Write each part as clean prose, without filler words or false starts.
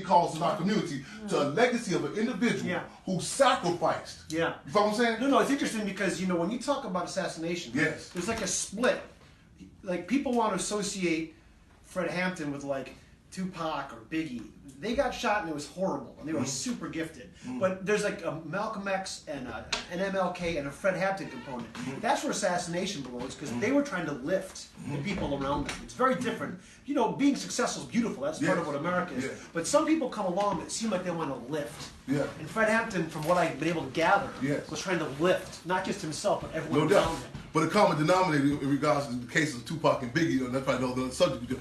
causes in our community to a legacy of an individual who sacrificed. Yeah. You follow what I'm saying? No, it's interesting because, you know, when you talk about assassination, there's like a split. Like, people want to associate Fred Hampton with, like, Tupac or Biggie. They got shot and it was horrible, and they were super gifted. But there's like a Malcolm X and an MLK and a Fred Hampton component. That's where assassination belongs, because they were trying to lift the people around them. It's very different. You know, being successful is beautiful. That's part of what America is. But some people come along that seem like they want to lift. And Fred Hampton, from what I've been able to gather, was trying to lift, not just himself, but everyone around him. But the common denominator in regards to the cases of Tupac and Biggie, and that's probably no other subject,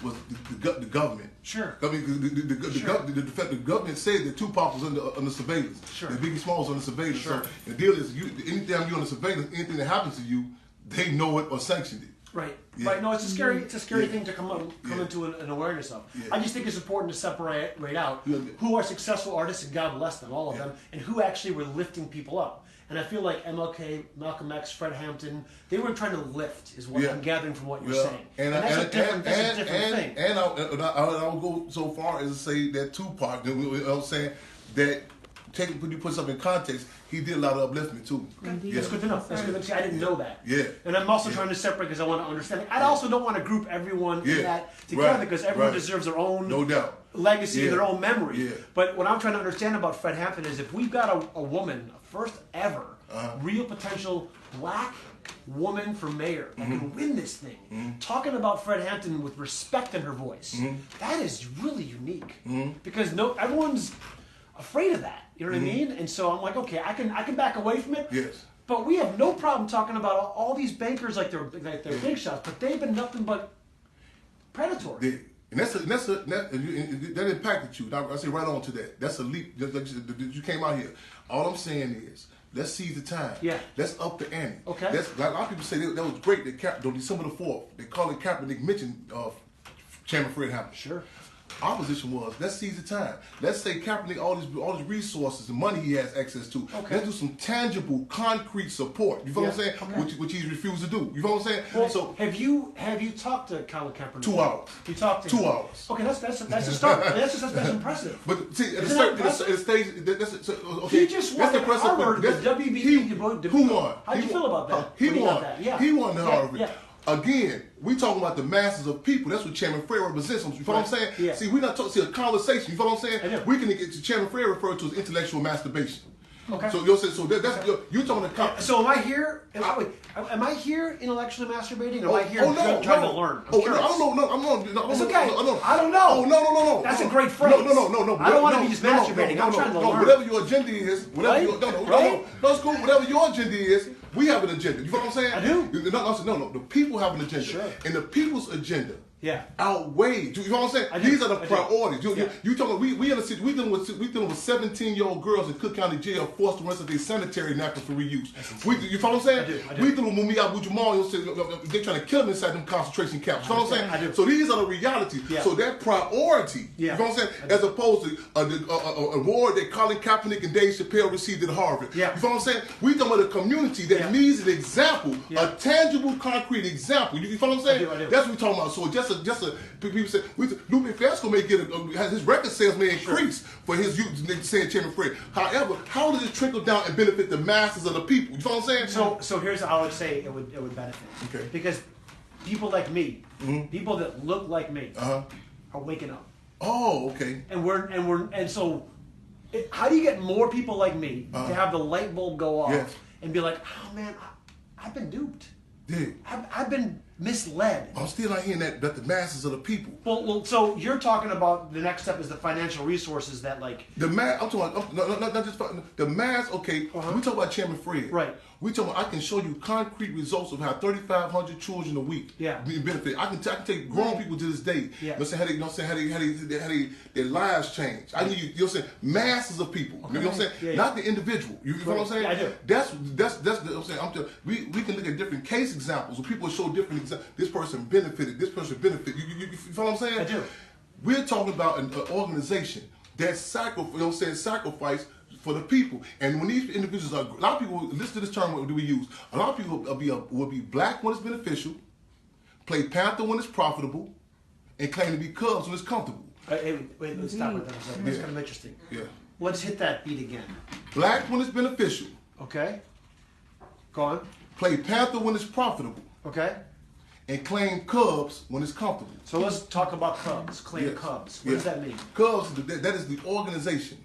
was the government. Sure. I mean, the government said that Tupac was under surveillance. Sure. That Biggie Smalls was under surveillance. Sure. So the deal is, anytime you're under surveillance, anything that happens to you, they know it or sanctioned it. Right. Right. No, it's a scary thing to come into an awareness of. I just think it's important to separate out who are successful artists, and God bless them, all of them, and who actually were lifting people up. And I feel like MLK, Malcolm X, Fred Hampton, they were trying to lift, is what I'm gathering from what you're saying. And that's a different thing. And I would go so far as to say that Tupac, I was saying that, when you put something in context, he did a lot of upliftment too. That's good to know. That's good to know. I didn't know that. Yeah. And I'm also trying to separate because I want to understand. I also don't want to group everyone in that together, because everyone deserves their own legacy and their own memory. But what I'm trying to understand about Fred Hampton is, if we've got a woman, a first ever real potential black woman for mayor that can win this thing, talking about Fred Hampton with respect in her voice, that is really unique. Because everyone's afraid of that. You know what I mean? And so I'm like, okay, I can back away from it. Yes. But we have no problem talking about all these bankers like they're big shots, but they've been nothing but predatory. And that impacted you. I say right on to that. That's a leap. You came out here. All I'm saying is, let's seize the time. Let's up the ante. Okay. Like a lot of people say that was great. On December the 4th, they call it Kaepernick mentioned Chairman Fred Hampton. Sure. Our position was, let's seize the time. Let's say Kaepernick all these resources and money he has access to. Let's do some tangible, concrete support. You feel what I'm saying? Which he's refused to do. You feel what I'm saying? Well, so have you talked to Colin Kaepernick? 2 hours. You talked to him? 2 hours. Okay, that's a start. that's impressive. But see, at the stage, he just won Harvard. The WBE. Who won? How do you feel about that? He won. He won the Harvard. Again, we talking about the masses of people. That's what Chairman Fred represents. You feel what I'm saying? Yeah. See, we're not talking. See, a conversation. You feel what I'm saying? I do. We can get to Chairman Fred referred to as intellectual masturbation. Okay. So you're saying you're talking about. So am I here? Am I here intellectually masturbating, or am I here trying to learn? I don't know. It's okay. I don't know. Oh no. That's a great phrase. No. I don't want to be just masturbating. I'm trying to learn. Whatever your agenda is, that's cool. Whatever your agenda is, we have an agenda. You feel what I'm saying? I do. No. The people have an agenda. Sure. And the people's agenda Yeah. outweighed. You know what I'm saying? These are the priorities. You talking? We in a city. We dealing with 17-year-old girls in Cook County Jail forced to rest of their sanitary napkins for reuse. You follow what I'm saying? I do. We dealing with Mumia Abu Jamal. They trying to kill him inside them concentration camps. You know what I'm saying? I do. So these are the realities. Yeah. So that priority. You know what I'm saying? As opposed to a award that Colin Kaepernick and Dave Chappelle received at Harvard. Yeah. You know what I'm saying? We talking about a community that needs an example, a tangible, concrete example. You follow what I'm saying? I do. That's what we're talking about. So just a people say Lupe Fiasco may get his record sales may increase for his youth saying Chairman Fred. However, how does it trickle down and benefit the masses of the people? You know what I'm saying? So here's how I would say it would benefit. Okay. Because people like me, people that look like me, are waking up. Oh, okay. And so how do you get more people like me to have the light bulb go off and be like, oh man, I've been duped. Yeah. I've been misled. I'm still not hearing that the masses of the people. Well, so you're talking about the next step is the financial resources that the mass. I'm talking about not just the mass. Okay, we talk about Chairman Fred. Right. We talking about I can show you concrete results of how 3,500 children a week benefit. I can take grown people to this day. Yeah. You know how their lives change. I need you. You know what I'm saying? Masses of people. You know what I'm saying? Not the individual. You know what I'm saying? Yeah, I do. That's what I'm saying. We can look at different case examples where people show different examples. This person benefited. This person benefited. You know what I'm saying? I do. We're talking about an organization that sacrifice for the people. And when these individuals are, a lot of people listen to this term. What do we use? A lot of people will be black when it's beneficial, play Panther when it's profitable, and claim to be Cubs when it's comfortable. Wait, let's stop with that. That's kind of interesting. Yeah. Let's hit that beat again. Black when it's beneficial. Okay. Go on. Play Panther when it's profitable. Okay. And claim Cubs when it's comfortable. So let's talk about Cubs. Claim Cubs. What does that mean? Cubs, that is the organization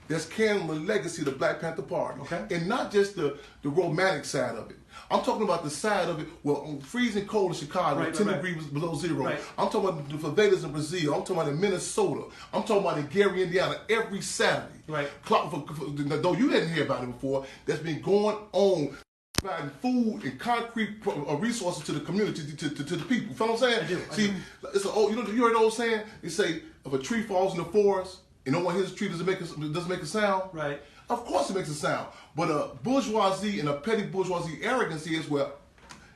that's carrying the legacy of the Black Panther Party. Okay. And not just the romantic side of it. I'm talking about the side of it, well, on freezing cold in Chicago, 10 degrees below zero. Right. I'm talking about the favelas in Brazil. I'm talking about in Minnesota. I'm talking about in Gary, Indiana, every Saturday. Right. Though you didn't hear about it before, that's been going on, providing food and concrete resources to the community, to the people. You feel what I'm saying? I do. See, it's an old, you heard the old saying? They say, if a tree falls in the forest, and no one hears the tree, doesn't make a sound? Right. Of course it makes a sound. But a bourgeoisie and a petty bourgeoisie arrogance is, well,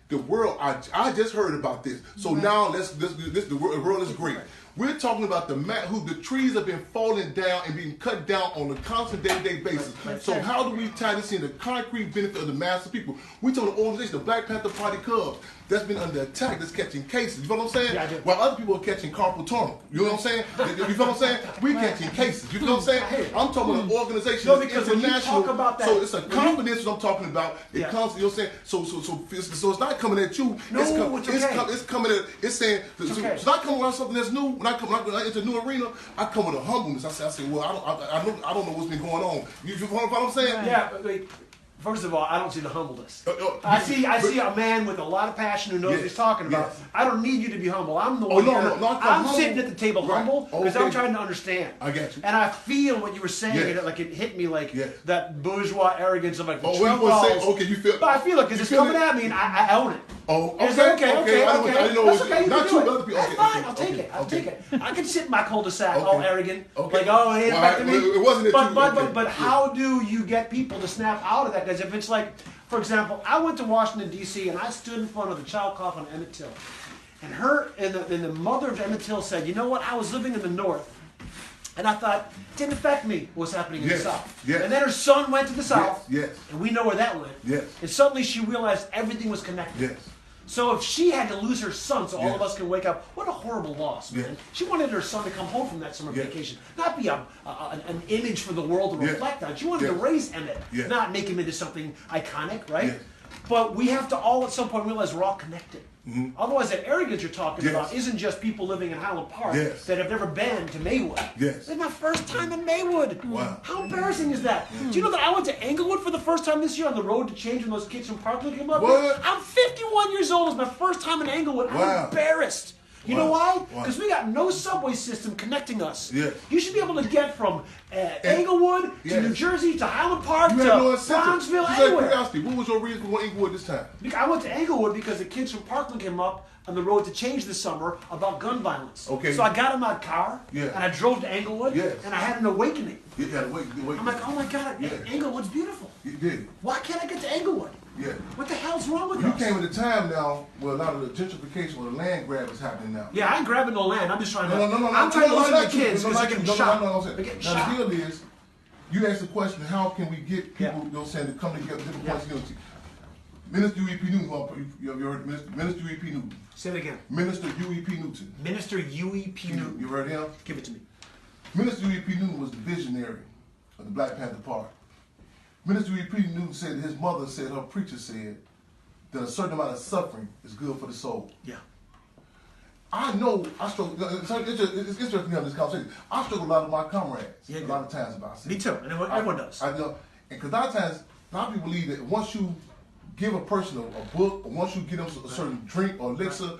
the world, I just heard about this. So now the world is great. We're talking about the trees have been falling down and being cut down on a constant day-to-day basis. So how do we tie this in the concrete benefit of the mass of people? We're talking the organization, the Black Panther Party Cubs, that's been under attack, that's catching cases. You know what I'm saying? Yeah, I do. While other people are catching carpal tunnel. You know what I'm saying? You know what I'm saying? We're catching cases. You know what I'm saying? I'm talking about an organization No, that's because when you international. talk about that, so it's a confidence what I'm talking about. It comes, you know what I'm saying? So it's not coming at you. No, it's coming at, it's saying, it's not coming around something that's new. When I enter a new arena, I come with a humbleness. I say, well, I don't know what's been going on. You know what I'm saying? Yeah, but first of all, I don't see the humbleness. I see a man with a lot of passion who knows what he's talking about. I don't need you to be humble. I'm the one here. I'm sitting at the table humble because I'm trying to understand. I get you. And I feel what you were saying. Like it hit me like that bourgeois arrogance of like the tree I falls. say, okay, you feel. But I feel it because it's coming at me and I own it. Oh, okay. I didn't know That's okay. You not can you, do other it. people. That's fine. I'll take it. I'll take it. I can sit in my cul-de-sac all arrogant, like it affected me. It wasn't But how do you get people to snap out of that? Because if it's like, for example, I went to Washington D.C. and I stood in front of the child coffin on Emmett Till, and the mother of Emmett Till said, "You know what? I was living in the North." And I thought, it didn't affect me what's happening in the South. Yes. And then her son went to the South. Yes. And we know where that went. Yes. And suddenly she realized everything was connected. Yes. So if she had to lose her son so all of us can wake up, what a horrible loss, man. Yes. She wanted her son to come home from that summer vacation, not be an image for the world to reflect on. She wanted to raise Emmett, not make him into something iconic, right? Yes. But we have to all at some point realize we're all connected. Mm-hmm. Otherwise, that arrogance you're talking about isn't just people living in Highland Park that have never been to Maywood. Yes. It's my first time in Maywood. Wow. How embarrassing is that? Do you know that I went to Englewood for the first time this year on the road to change when those kids from Parkland came up? What? I'm 51 years old. It's my first time in Englewood. Wow. I'm embarrassed. You know why? Why? Because we got no subway system connecting us. Yeah. You should be able to get from Englewood to New Jersey to Highland Park to Bronxville, anywhere. Curiosity, what was your reason for going to Englewood this time? I went to Englewood because the kids from Parkland came up on the road to change this summer about gun violence. Okay. So I got in my car and I drove to Englewood and I had an awakening. You had to wait. I'm like, oh my God, Englewood's beautiful. You did. Why can't I get to Englewood? Yeah. What the hell's wrong with You us? came at a time now where a lot of the gentrification or the land grab is happening now. Yeah, I ain't grabbing no land. I'm just trying to. No, I'm trying to listen to not the kids because they're getting shot. They're getting shot. Now the deal is, you asked the question, how can we get people, you know, saying to come together, different points of unity. Minister U.E.P. Newton, you ever heard Minister U.E.P. Newton? Say it again. Minister U.E.P. Newton. Minister U.E.P. Newton. You heard him? Give it to me. Minister U.E.P. Newton was the visionary of the Black Panther Party. Minister U.E.P. Newton said that his mother said, her preacher said, that a certain amount of suffering is good for the soul. Yeah. I know, I struggle, it's interesting to have this conversation. I struggle with a lot of my comrades, a lot of times about it. Me too, and everyone does. I know, and because a lot of times, a lot of people believe that once you give a person a book, or once you give them a certain drink or elixir,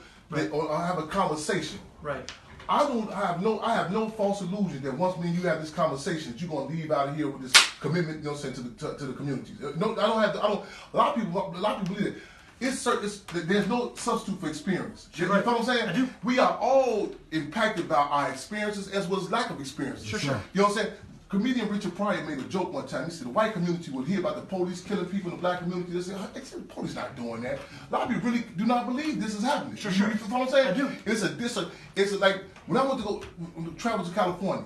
or have a conversation. Right. I have no false illusion that once me and you have this conversation, that you're gonna leave out of here with this commitment, you know what I'm saying, to the community. No, a lot of people believe that. There's no substitute for experience. You know what I'm saying? I do. We are all impacted by our experiences as well as lack of experiences. Sure. You know what I'm saying? Comedian Richard Pryor made a joke one time. He said the white community would hear about the police killing people in the black community. They say, the police not doing that. A lot of people really do not believe this is happening. Sure. You know what I'm saying? I do. It's like when I went to go travel to California,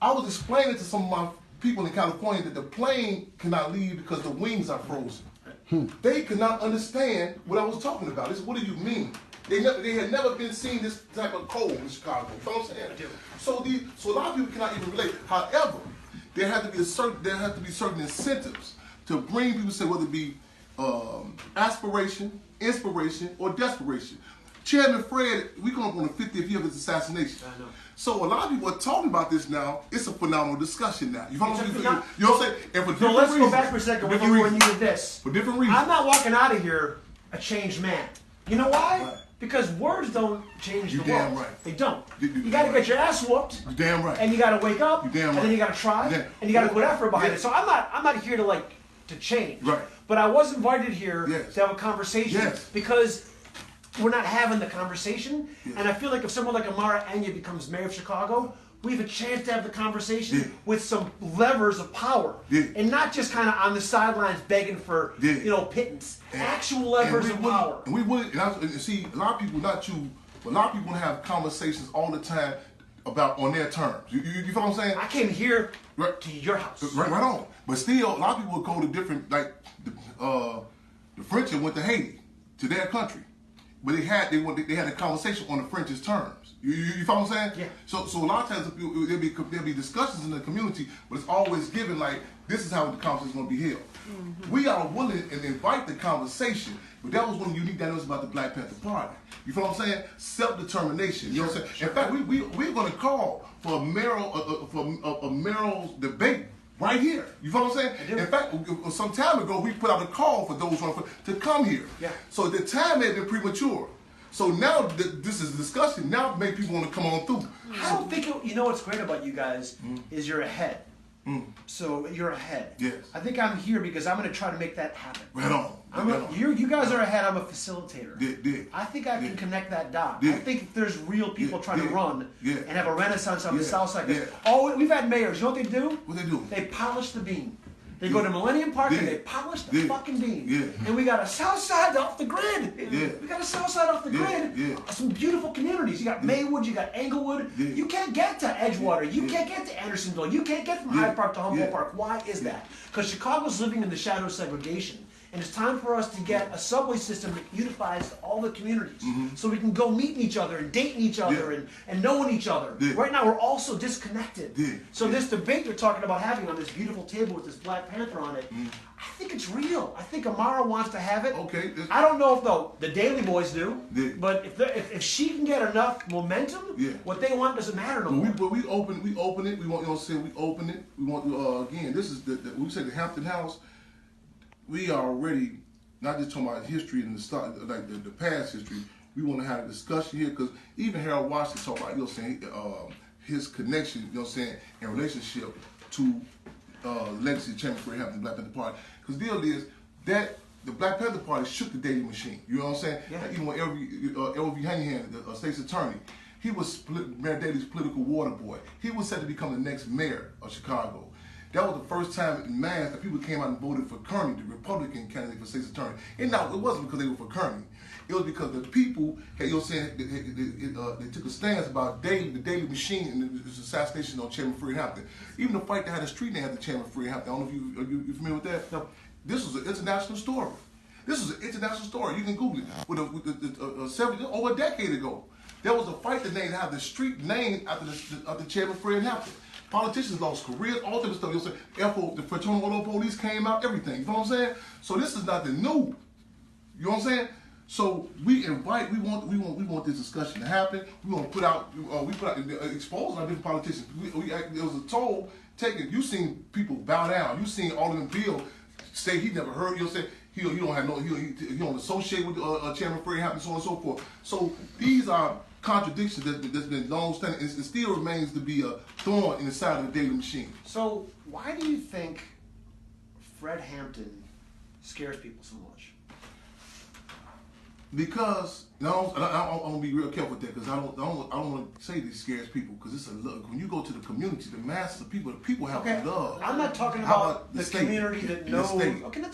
I was explaining to some of my people in California that the plane cannot leave because the wings are frozen. They could not understand what I was talking about. They said, what do you mean? They had never been seen this type of cold in Chicago. You know what I'm saying? So a lot of people cannot even relate. However, there have to be certain incentives to bring people, say, whether it be aspiration, inspiration, or desperation. Chairman Fred, we come up on the 50th year of his assassination. I know. So a lot of people are talking about this now. It's a phenomenal discussion now. You know what I'm saying? And for so let's go back for a second when you did this. For different reasons. I'm not walking out of here a changed man. You know why? Right. Because words don't change the world. Damn right. They don't. You got to get your ass whooped. You're damn right. And you got to wake up. You're damn right. And then you got to try. And you got to put effort behind it. So I'm not here to change. Right. But I was invited here to have a conversation because we're not having the conversation. And I feel like if someone like Amara Enya becomes mayor of Chicago, we have a chance to have the conversation with some levers of power, and not just kind of on the sidelines begging for pittance. Actual levers of power. And we would, and see, a lot of people, not you, but a lot of people want to have conversations all the time about on their terms. You feel what I'm saying? I came here to your house. Right on. But still, a lot of people go to different, like the French went to Haiti, to their country, but they had a conversation on the French's terms. You follow what I'm saying? Yeah. So a lot of times there'll be discussions in the community, but it's always given like this is how the conversation is going to be held. Mm-hmm. We are willing and invite the conversation, but that was one of the unique dynamics about the Black Panther Party. You feel what I'm saying? Self-determination. You know what I'm saying? Sure. In fact, we're going to call for a mayoral debate right here. You feel what I'm saying? In fact, some time ago we put out a call for those to come here. Yeah. So the time had been premature. So now this is a discussion. Now make people want to come on through. I don't think you know what's great about you guys is you're ahead. So you're ahead. Yes. I think I'm here because I'm going to try to make that happen. Right on. You guys are ahead. I'm a facilitator. Yeah. I think I can connect that dot. I think if there's real people trying to run and have a renaissance on the South Side. Oh, we've had mayors. You know what they do? What they do? They polish the beam. They go to Millennium Park and they polish the fucking beam. And we got a South Side off the grid. We got a South Side off the grid. Some beautiful communities. You got Maywood, you got Englewood. You can't get to Edgewater. You can't get to Andersonville. You can't get from Hyde Park to Humboldt Park. Why is that? Because Chicago's living in the shadow of segregation. And it's time for us to get a subway system that unifies all the communities so we can go meeting each other and dating each other and knowing each other. Right now, we're all so disconnected. So this debate you're talking about having on this beautiful table with this Black Panther on it, I think it's real. I think Amara wants to have it. Okay. I don't know if, though, the Daily Boys do, but if she can get enough momentum, what they want doesn't matter no more. We open it. We want, we open it. We want, again, this is we say the Hampton House. We are already not just talking about history and the past history. We want to have a discussion here because even Harold Washington talked about his connection, and relationship to legacy of Chairman Fred Hampton, the Black Panther Party. Because the deal is that the Black Panther Party shook the dating machine. You know what I'm saying? Yeah. Even when L.V. Haneyhan, the state's attorney, he was Mayor Daley's political water boy. He was set to become the next mayor of Chicago. That was the first time in mass that people came out and voted for Kearney, the Republican candidate for state's attorney. And now, it wasn't because they were for Kearney. It was because the people, they took a stance about the Daley machine and the assassination on Chairman Fred Hampton. Even the fight that had a street name after Chairman Fred Hampton. I don't know if you're familiar with that? No. This was an international story. You can Google it. Over a decade ago, there was a fight that had the street named after Chairman Fred Hampton. Politicians lost careers, all types of stuff. The Fraternal Order Police came out, everything. You know what I'm saying? So this is nothing new. You know what I'm saying? So we want this discussion to happen. We want to expose our different politicians. There was a toll taken. You seen people bow down. You seen Alderman Bill say he never heard. You know what I'm saying? He don't associate with Chairman Fred Hampton, so on and so forth. So these are contradictions that's been long standing, and it still remains to be a thorn in the side of the Daley machine. So why do you think Fred Hampton scares people so much? Because I want to be real careful with that because I don't want to say this scares people because it's a look. When you go to the community, the masses of people, the people have love. I'm not talking about the community that knows. Okay, not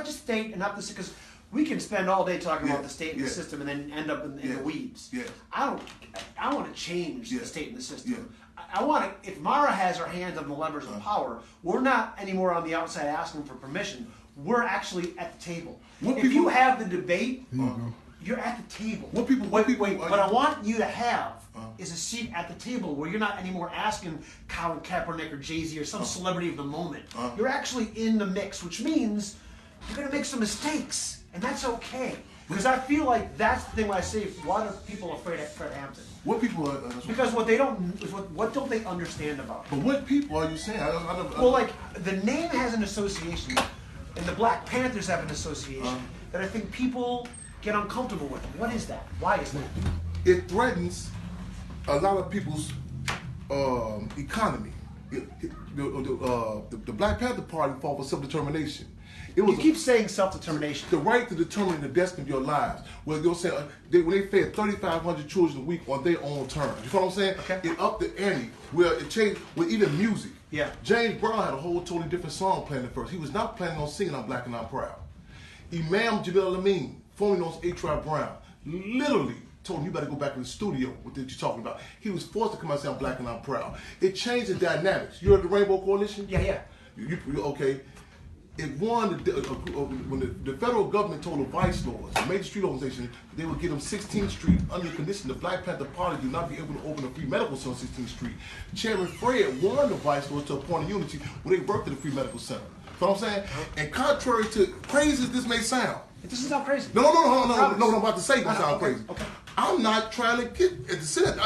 just state and not the because we can spend all day talking about the state and the system and then end up in the weeds. Yeah. I want to change the state and the system. I want to. If Mara has her hands on the levers of power, we're not anymore on the outside asking for permission. We're actually at the table. If you have the debate, You're at the table. What people? What I want you to have is a seat at the table where you're not anymore asking Colin Kaepernick or Jay-Z or some celebrity of the moment. You're actually in the mix, which means you're going to make some mistakes, and that's okay. Because I feel like that's the thing when I say, why are people afraid of Fred Hampton? What people are... because what don't they understand about him? But what people are you saying? Well, like, the name has an association, and the Black Panthers have an association that I think people get uncomfortable with. What is that? Why is that? It threatens a lot of people's economy. The Black Panther Party fought for self-determination. You keep saying self-determination. The right to determine the destiny of your lives. Well, they'll say when they fed 3,500 children a week on their own terms. You know what I'm saying? Okay. It upped the ante. Well, it changed with even music. Yeah. James Brown had a whole totally different song planned at first. He was not planning on singing "I'm Black and I'm Proud." Imam Jamil Amin, formerly known as A-Trap Brown, literally told him, you better go back in the studio with what you're talking about. He was forced to come out and say, "I'm Black and I'm Proud." It changed the dynamics. You heard the Rainbow Coalition? Yeah. Okay. It won when the federal government told the vice lords, a major street organization, they would give them 16th Street under the condition the Black Panther Party would not be able to open a free medical center on 16th Street. Chairman Fred won the vice lords to a point of unity where they worked at a free medical center. You know what I'm saying? And contrary to crazy as this may sound, It doesn't sound crazy. No, I'm about to say it don't sound crazy. Okay. I'm not trying to get at the Senate.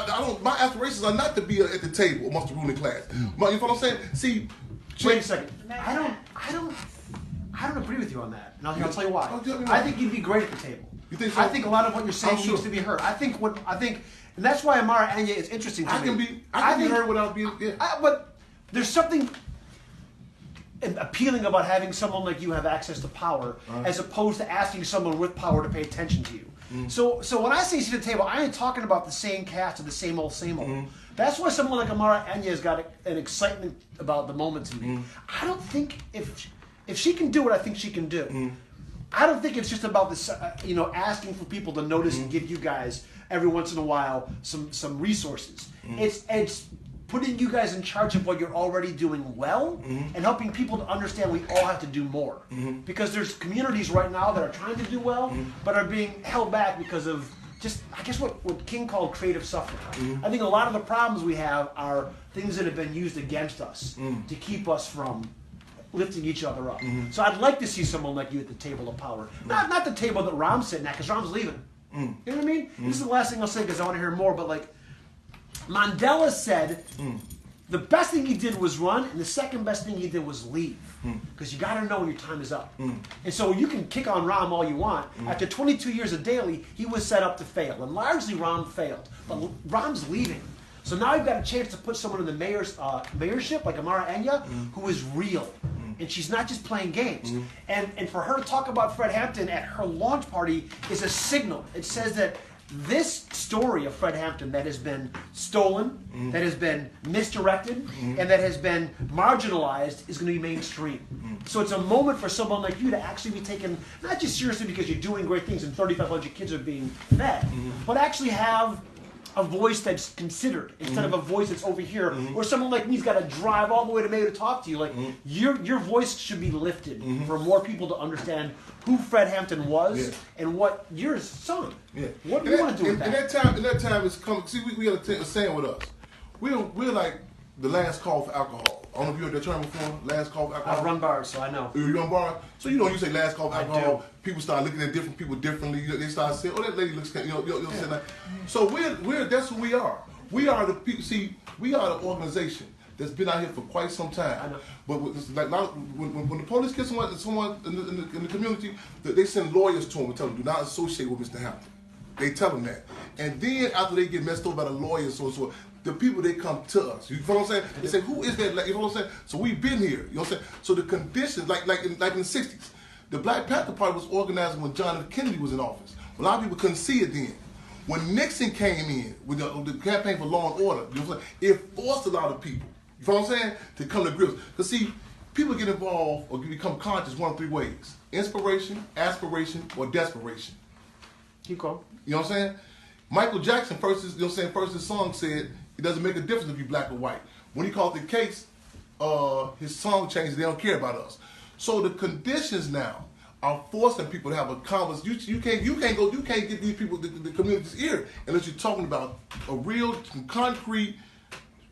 My aspirations are not to be at the table amongst the ruling class. You know what I'm saying? See, wait a second. I don't agree with you on that, and I'll tell you why. I think you'd be great at the table. You think so? I think a lot of what you're saying needs to be heard. And that's why Amara Anya is interesting to me. I can be heard without being. Yeah. But there's something appealing about having someone like you have access to power, as opposed to asking someone with power to pay attention to you. So when I say sit at the table, I ain't talking about the same cast or the same old. That's why someone like Amara Anya has got an excitement about the moment to me. I don't think if she can do what I think she can do, I don't think it's just about this, asking for people to notice and give you guys every once in a while some resources. It's putting you guys in charge of what you're already doing well and helping people to understand we all have to do more. Because there's communities right now that are trying to do well, but are being held back because of just, I guess, what King called creative suffering. I think a lot of the problems we have are things that have been used against us to keep us from lifting each other up. So I'd like to see someone like you at the table of power. Not the table that Rom's sitting at, because Rom's leaving. You know what I mean? This is the last thing I'll say because I want to hear more, but like, Mandela said the best thing he did was run, and the second best thing he did was leave. Because you got to know when your time is up. And so you can kick on Rom all you want. After 22 years of Daley, he was set up to fail. And largely Rom failed. But Rom's leaving. So now you've got a chance to put someone in the mayorship, like Amara Anya, who is real. And she's not just playing games. And for her to talk about Fred Hampton at her launch party is a signal. It says that this story of Fred Hampton that has been stolen, that has been misdirected, and that has been marginalized is going to be mainstream. So it's a moment for someone like you to actually be taken, not just seriously because you're doing great things and 3,500 kids are being fed, but actually have a voice that's considered instead of a voice that's over here, where someone like me's got to drive all the way to Mayo to talk to you. Like your voice should be lifted for more people to understand who Fred Hampton was and what you're his son. What do you want to do with that? In that time is coming. See, we got a saying with us. We're like the last call for alcohol. I don't know if you heard that term before. Last call for alcohol. I run bars, so I know. You run bars, so you say last call for alcohol. People start looking at different people differently. They start saying, "Oh, that lady looks," saying that. So we're that's who we are. We are the people. See, we are the organization that's been out here for quite some time. I know. But when the police get someone in the community, they send lawyers to them and tell them, do not associate with Mr. Hampton. They tell them that. And then after they get messed up by the lawyers, so the people, they come to us. You know what I'm saying? They say, who is that? Like, you know what I'm saying? So we've been here. You know what I'm saying? So the conditions, like in the 60s, the Black Panther Party was organized when John F. Kennedy was in office. A lot of people couldn't see it then. When Nixon came in with the campaign for law and order, you know what I'm saying? It forced a lot of people, you know what I'm saying, to come to grips. Because see, people get involved or become conscious one of three ways: inspiration, aspiration, or desperation. Keep going. You know what I'm saying? Michael Jackson first his song said it doesn't make a difference if you're black or white. When he called the case, his song changed. They don't care about us. So the conditions now are forcing people to have a conversation. You can't get these people the community's ear unless you're talking about a real concrete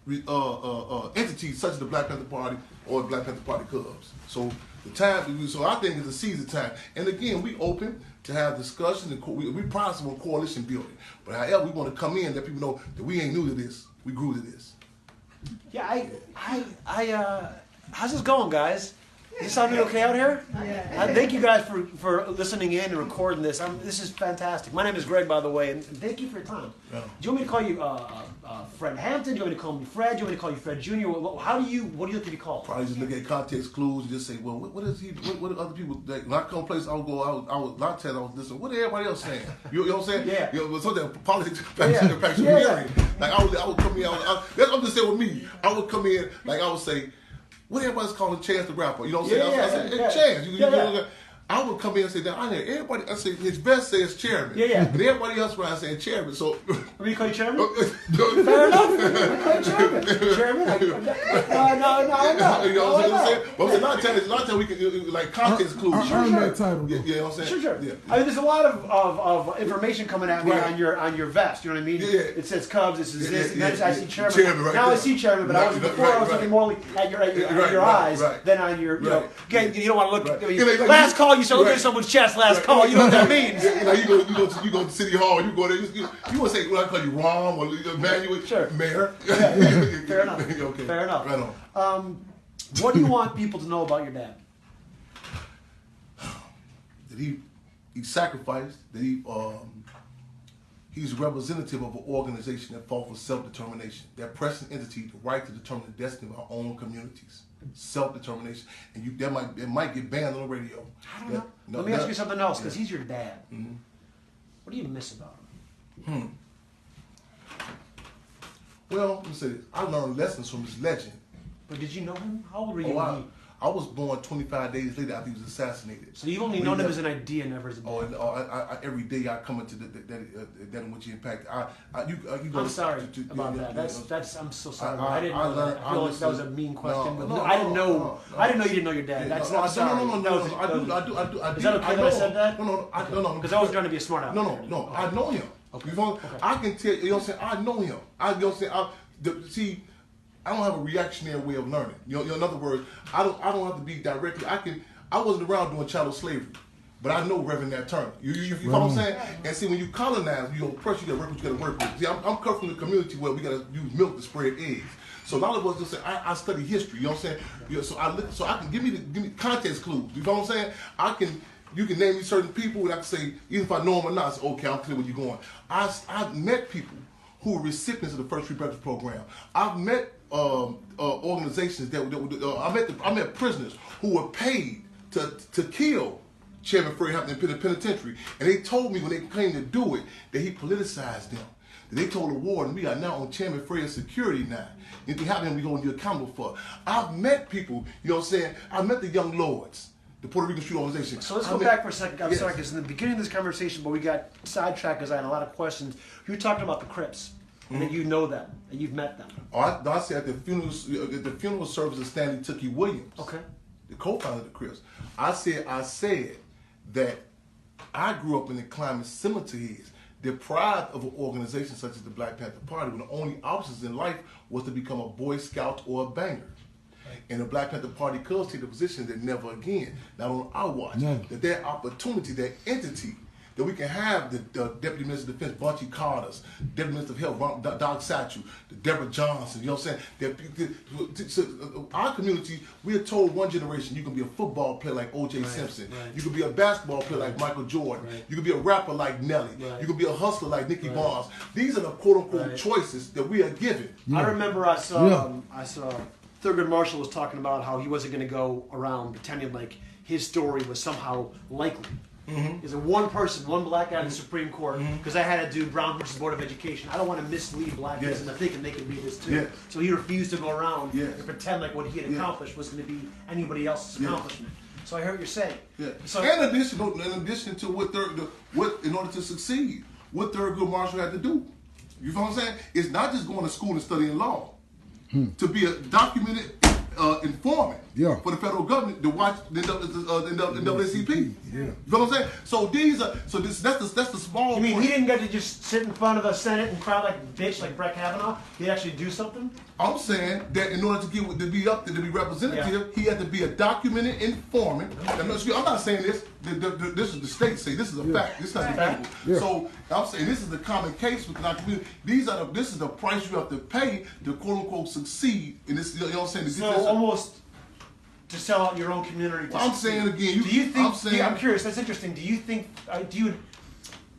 entity such as the Black Panther Party or the Black Panther Party Cubs. So I think it's a season time. And again, we open to have discussions and we promise of coalition building. But however, we want to come in and let people know that we ain't new to this. We grew to this. Yeah, how's this going, guys? Is this sounding okay out here? Yeah. Thank you guys for listening in and recording this. This is fantastic. My name is Greg, by the way, and thank you for your time. Yeah. Do you want me to call you Fred Hampton? Do you want me to call me Fred? Do you want me to call you Fred Jr.? What do you like to be called? Probably just look at context clues and just say, well, what is he? What are other people? Like, when I come places, I would a lot of times I was listening. What is everybody else saying? You know what I'm saying? Yeah. You know, something politics, Yeah. Like I would come in. That's what I'm just saying with me. I would come in like I would say, what everybody's calling Chance the Rapper. You know what I'm saying? I said, hey, Chance. I would come in and say that I hear everybody. I say his best says chairman. Yeah. And everybody else around saying chairman. So Will you call you chairman? Fair enough. Call you chairman. Chairman? No. You know what I'm saying? But a lot of times we can like context clues. I earned that title. Yeah, you know what I'm saying? Sure. Yeah. I mean, there's a lot of information coming at me Right. on your vest. You know what I mean? Yeah. It says Cubs. This is this. Yeah, And then I see chairman. Chairman, right now I there. see chairman, but I was before I was looking more at your eyes than on your. You know, again, you don't want to look. I mean, last call, you start looking at someone's chest. Last call, you know what that means. You know, you go to City Hall. You go there. You want to say, well, I call you Rom or Manuel, Sure. Mayor. Yeah. Fair enough. Okay. Fair enough. Right on. What do you want people to know about your dad? That he sacrificed. That he's a representative of an organization that fought for self-determination. That pressing entity, the right to determine the destiny of our own communities. Self-determination, and it might get banned on the radio. I don't know. Let me ask you something else, because he's your dad. Mm-hmm. What do you miss about him? Well, let me say this. I learned lessons from his legend. But did you know him? How old were you? I was born 25 days later after he was assassinated. So you've only known him as an idea, never as a dad. Every day I come into that in which he impacted. I'm sorry about that. I'm so sorry. I didn't know that. I feel like that was a mean question. No, I didn't know. I didn't know you didn't know your dad. That's not sorry. No. I do. Is that okay that I said that? No. Because I was trying to be a smart aleck. No. I know him. Okay. I can tell you. You know what I'm saying? I know him. You know what I'm saying? I don't have a reactionary way of learning. You know, in other words, I don't have to be directly. I wasn't around during chattel slavery, but I know Reverend Nat Turner. You know what I'm saying? And see, when you colonize, you oppress, you gotta work with. See, I'm cut from the community where we gotta use milk to spread eggs. So a lot of us just say, I study history. You know what I'm saying? You know, so I can give me context clues. You know what I'm saying? You can name me certain people, and I can say, even if I know them or not, I say, okay, I'm clear where you're going. I've met people who were recipients of the First Free Breakfast Program. I've met organizations I met prisoners who were paid to kill Chairman Fred Hampton in the penitentiary, and they told me when they came to do it that he politicized them. They told the warden, we are now on Chairman Fred's security now. Anything happening, we're going to be accountable for. I've met people, you know what I'm saying? I met the Young Lords, the Puerto Rican Street Organization. So let's go back for a second. I'm sorry, because in the beginning of this conversation, but we got sidetracked because I had a lot of questions. You were talking about the Crips. And that you know them, and you've met them. I said at the funeral service of Stanley Tookie Williams, the co-founder of the Crips. I said that I grew up in a climate similar to his, deprived of an organization such as the Black Panther Party, when the only options in life was to become a Boy Scout or a banger. And the Black Panther Party Cubs take the position that never again, not on our watch, that their opportunity, their entity, that we can have the Deputy Minister of Defense, Bunchy Carter's, Deputy Minister of Health, Doc Satchel, the Deborah Johnson, you know what I'm saying? Our community, we are told one generation, you can be a football player like O.J. Simpson. Right. You can be a basketball player like Michael Jordan. Right. You can be a rapper like Nelly. Right. You can be a hustler like Nicky Barnes. These are the quote-unquote choices that we are given. I remember I saw Thurgood Marshall was talking about how he wasn't going to go around pretending like his story was somehow likely. Is it one person, one black guy in the Supreme Court? Because I had to do Brown versus Board of Education. I don't want to mislead black kids into thinking they can be this too. So he refused to go around and pretend like what he had accomplished was going to be anybody else's accomplishment. So I heard what you're saying. So, in addition to what in order to succeed, what Thurgood Marshall had to do. You know what I'm saying? It's not just going to school and studying law. To be a documented informant for the federal government to watch the NAACP. You know what I'm saying? So that's the small. You mean he didn't get to just sit in front of the Senate and cry like a bitch like Brett Kavanaugh? He actually do something? I'm saying that in order to be up there to be representative, he had to be a documented informant. I'm not saying this. This is the state say this is a fact. This is not debatable. So I'm saying this is the common case with our community. This is the price you have to pay to quote unquote succeed in this. You know what I'm saying? So almost to sell out your own community. I'm saying again. Do you think? I'm curious. That's interesting. Do you think?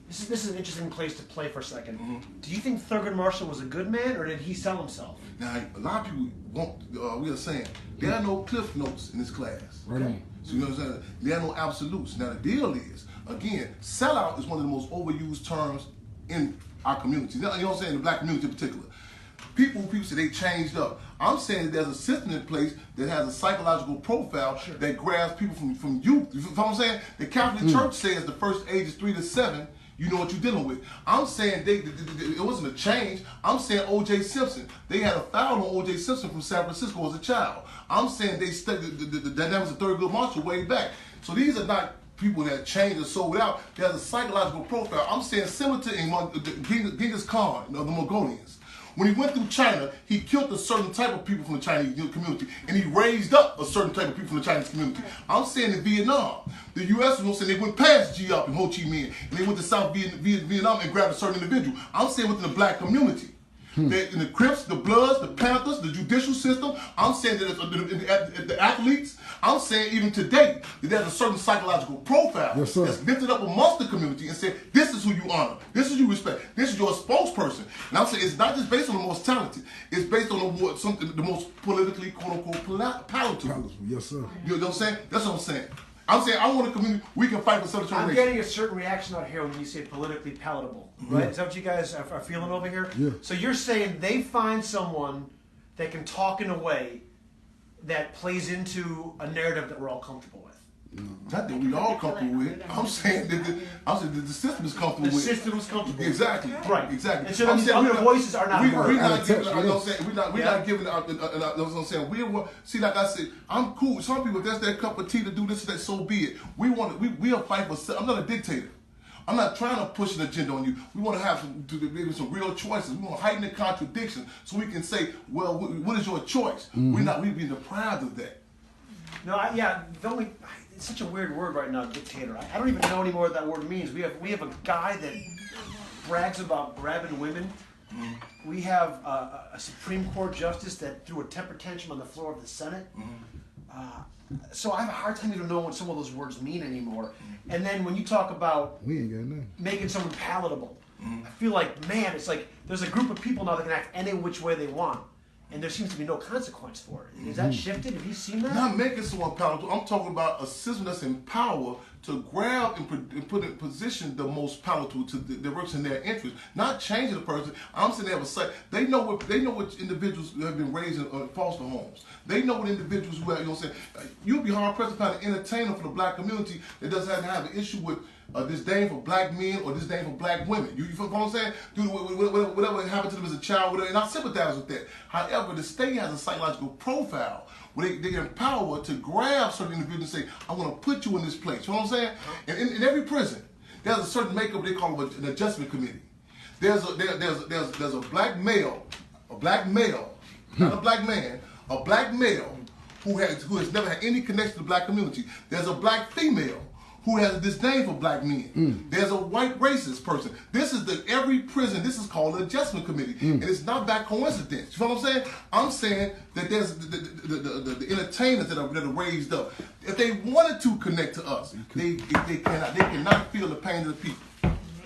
This is an interesting place to play for a second. Do you think Thurgood Marshall was a good man, or did he sell himself? Now, a lot of people won't. We are saying there are no cliff notes in this class. Right. So you know what I'm saying? There are no absolutes. Now the deal is, again, sellout is one of the most overused terms in our community. You know what I'm saying? The black community in particular. People say they changed up. I'm saying that there's a system in place that has a psychological profile that grabs people from youth. You know what I'm saying? The Catholic Church says the first age is 3 to 7. You know what you're dealing with. I'm saying it wasn't a change. I'm saying O.J. Simpson. They had a foul on O.J. Simpson from San Francisco as a child. I'm saying they studied the dynamics of Thurgood Marshall way back. So these are not people that changed or sold out. There's a psychological profile. I'm saying similar to Genghis Khan of the Mongolians. When he went through China, he killed a certain type of people from the Chinese community, and he raised up a certain type of people from the Chinese community. I'm saying in Vietnam, the U.S. was saying they went past Giap and Ho Chi Minh, and they went to South Vietnam and grabbed a certain individual. I'm saying within the black community. That in the Crips, the Bloods, the Panthers, the judicial system, I'm saying that the athletes, I'm saying even today, that there's a certain psychological profile that's lifted up amongst the community and said, this is who you honor, this is who you respect, this is your spokesperson. And I'm saying it's not just based on the most talented, it's based on the most politically, quote-unquote, palatable. Yes, sir. You know what I'm saying? That's what I'm saying. I'm saying I want a community we can fight for self-determination. I'm getting a certain reaction out here when you say politically palatable, right? Is that what you guys are feeling over here? Yeah. So you're saying they find someone that can talk in a way that plays into a narrative that we're all comfortable with. Not that we all comfortable with. I'm saying that the system is comfortable with. The system is comfortable. Exactly. Right. Exactly. And so that means other voices are not heard. We're not giving. We're not giving. That's what I'm saying. See, like I said, I'm cool. Some people, that's their cup of tea to do this, that. So be it. We'll fight for. I'm not a dictator. I'm not trying to push an agenda on you. We want to have maybe some real choices. We want to heighten the contradiction so we can say, well, what is your choice? We've been deprived of that. No, it's such a weird word right now, dictator. I don't even know anymore what that word means. We have a guy that brags about grabbing women. We have a Supreme Court justice that threw a temper tantrum on the floor of the Senate. So I have a hard time even knowing what some of those words mean anymore. And then when you talk about making someone palatable, I feel like, man, it's like there's a group of people now that can act any which way they want. And there seems to be no consequence for it. Is that shifted? Have you seen that? Not making someone palatable. I'm talking about a system that's in power to grab and put in position the most palatable that works in their interest. Not changing the person. I'm saying they have a site. They know what individuals who have been raised in foster homes. They know what individuals who have, you know what I'm saying. You'll be hard pressed to find an entertainer for the black community that doesn't have an issue with disdain for black men or disdain for black women. You feel what I'm saying? Dude, whatever happened to them as a child, and I sympathize with that. However, the state has a psychological profile where they empower to grab certain individuals and say, I want to put you in this place. You know what I'm saying? And in every prison, there's a certain makeup they call an adjustment committee. There's a black male, not a black man, a black male who has never had any connection to the black community. There's a black female who has a disdain for black men. There's a white racist person. This is every prison, this is called an adjustment committee. And it's not by coincidence. You know what I'm saying? I'm saying that there's the entertainers that are raised up. If they wanted to connect to us, they cannot. They cannot feel the pain of the people.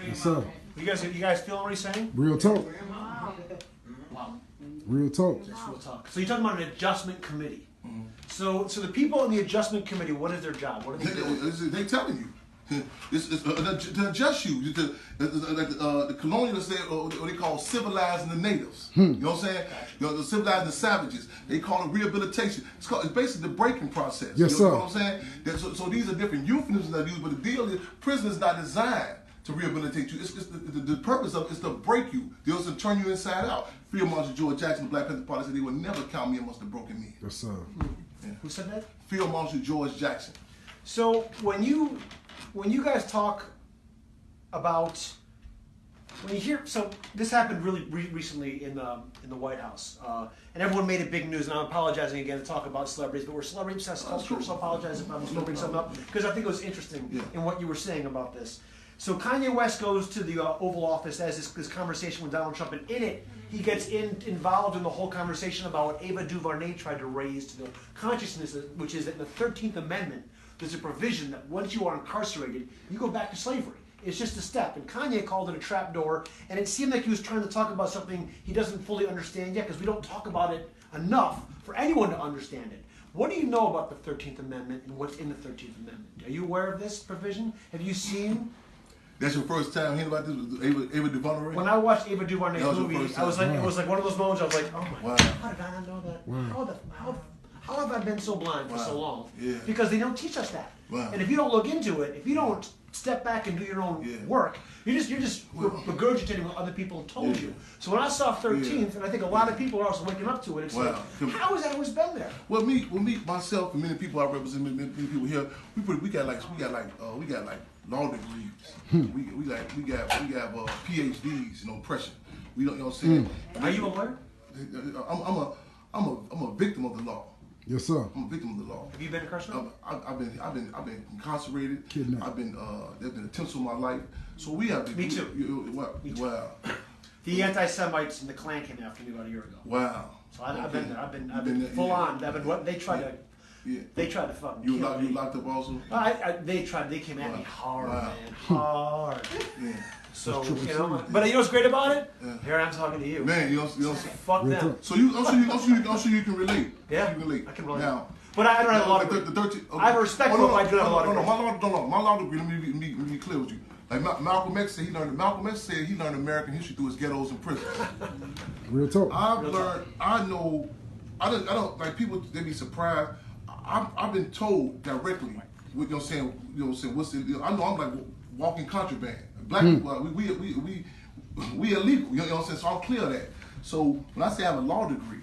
Yes, sir. You guys feeling what he's saying? Real talk. Wow. Real talk. That's real talk. So you're talking about an adjustment committee. So the people in the adjustment committee, what is their job? What are they doing? They telling you. It's to adjust you. The colonialists say, or they call civilizing the natives. You know what I'm saying? You know, the civilizing the savages. They call it rehabilitation. It's basically the breaking process. Yes, you know sir. what I'm saying? So these are different euphemisms that I use, but the deal is prison is not designed to rehabilitate you. It's the purpose of it is to break you. They also turn you inside out. Field Marshal George Jackson, the Black Panther Party, said they would never count me amongst the broken men. Yes, sir. Yeah. Who said that? Field Marshal George Jackson. So when you guys talk about when you hear, so this happened really recently in the White House, and everyone made it big news. And I'm apologizing again to talk about celebrities, but we're celebrity obsessed culture, so I apologize if I'm still bringing something up because I think it was interesting in what you were saying about this. So Kanye West goes to the Oval Office, has this conversation with Donald Trump, and in it he gets involved in the whole conversation about what Ava DuVernay tried to raise to the consciousness, which is that in the 13th Amendment there's a provision that once you are incarcerated, you go back to slavery. It's just a step. And Kanye called it a trapdoor, and it seemed like he was trying to talk about something he doesn't fully understand yet, because we don't talk about it enough for anyone to understand it. What do you know about the 13th Amendment and what's in the 13th Amendment? Are you aware of this provision? Have you seen? That's your first time hearing about this with Ava DuVernay? When I watched Ava DuVernay's movie, I was like, it was like one of those moments I was like, oh my God, how did I not know that? Wow. How have I been so blind for so long? Yeah. Because they don't teach us that. Wow. And if you don't look into it, if you don't step back and do your own work, you're just regurgitating what other people have told you. So when I saw 13th, and I think a lot of people are also waking up to it, it's like, how has that always been there? Well, myself, and many people I represent, many people here, we got like law degrees. we got PhDs in oppression. We don't, you know what I'm saying? Are you a lawyer? I'm a victim of the law. Yes, sir. I'm a victim of the law. Have you been incarcerated? I've been incarcerated. Kidnapped. I've been there's been attempts on my life. So we have to. Me too. Me too. Wow. The anti-Semites and the Klan came after me about a year ago. Wow. So I've been there. I've been full on. They tried to. Yeah. They tried to fucking You kill me. You locked up also? They came at me hard, man. Hard. Yeah. So, you know, but you know what's great about it? Yeah. Here I'm talking to you. Man, you know fuck them. So I'm sure you can relate. Yeah. You can relate. I can relate. Now, but I don't have a lot of I have respect for I do have a lot of my law degree, let me be clear with you. Like Malcolm X said he learned American history through his ghettos and prisons. Real talk. I don't like people, they be surprised. I've been told directly, you know what I'm saying, what's the, I know I'm like walking contraband. Black people, we illegal, you know what I'm saying? So I'm clear of that. So when I say I have a law degree,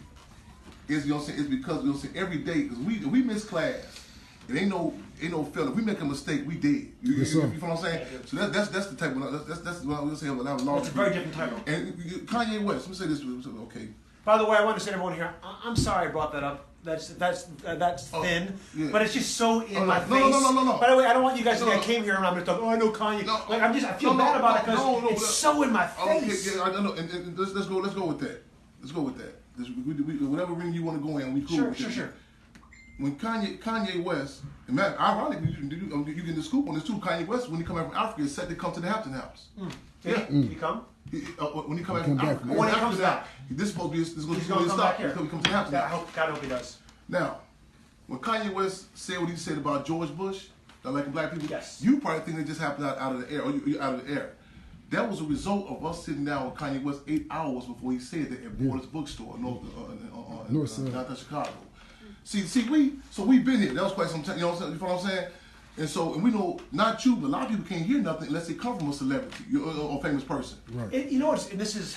it's, you know what I'm saying, it's because, you know what I'm saying, every day, because we miss class, it ain't no failure. If we make a mistake, we dead. You know what I'm saying? So that's the type of, that's what I was saying, I have a law degree. It's a very different title. And Kanye West, let me say this, okay. By the way, I want to say to everyone here, I'm sorry I brought that up. That's thin, but it's just so in my face. No. By the way, I don't want you guys to think I came here and I'm going to talk. Oh, I know Kanye. I feel bad about it because it's so in my face. Yeah, I know. And let's go with that. Let's go with that. Whatever ring you want to go in, we cool. Sure. When Kanye West, and man, ironically, you get the scoop on this too. Kanye West, when he come out from Africa, is set to come to the Hampton house. Yeah. He come? When he come back from Africa. When he comes back. This is supposed to be he's going to come back here. He's going to come to the Hampton house. God hope he does. Now, when Kanye West said what he said about George Bush, like black people, yes. You probably think it just happened out of the air, or you're out of the air. That was a result of us sitting down with Kanye West 8 hours before he said that at Borders Bookstore in downtown Chicago. We've been here. That was quite some time. You know what I'm saying? And we know not you, but a lot of people can't hear nothing unless they come from a celebrity or a famous person. Right. You know what? This is.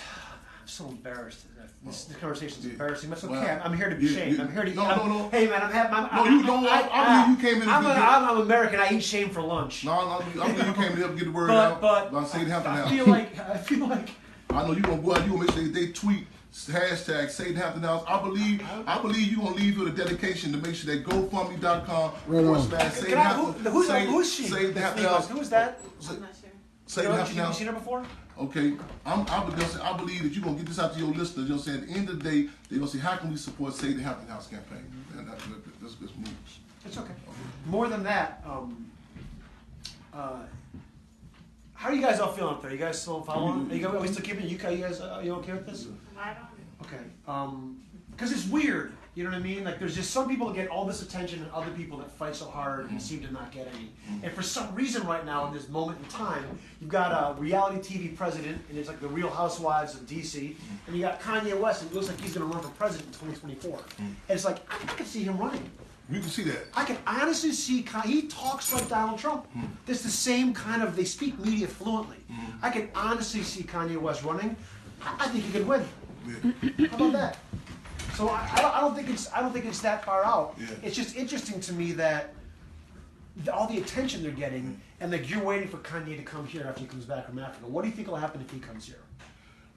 I'm so embarrassed. This conversation is embarrassing. That's okay. I'm here to be shamed. I'm here to. No. Hey man, I believe you came in. I'm American. I eat shame for lunch. No, I believe you came to help get the word out. But say it Hampton House. I feel like. I know you gonna go out. You gonna make sure they tweet hashtag Say it Hampton House. I believe you gonna leave with a dedication to make sure that GoFundMe.com Who's she? Save the Hampton House. Who is that? I'm not sure. Save the Hampton House. Have you seen her before? Okay, I believe that you're going to get this out to your listeners. You know what I'm saying? At the end of the day, they're going to say, how can we support Save the Hampton House campaign? And let's move. It's okay. More than that, how are you guys all feeling up there? You guys still following? Are we still keeping it? You guys, you okay with this? I don't. Okay. Because it's weird. You know what I mean? Like, there's just some people that get all this attention and other people that fight so hard and seem to not get any. And for some reason right now, in this moment in time, you've got a reality TV president, and it's like the Real Housewives of D.C., and you got Kanye West, and it looks like he's going to run for president in 2024. And it's like, I can see him running. You can see that. I can honestly see he talks like Donald Trump. There's the same kind of, they speak media fluently. I can honestly see Kanye West running. I think he could win. Yeah. How about that? So I don't think it's that far out. Yeah. It's just interesting to me that all the attention they're getting, and like you're waiting for Kanye to come here after he comes back from Africa. What do you think will happen if he comes here?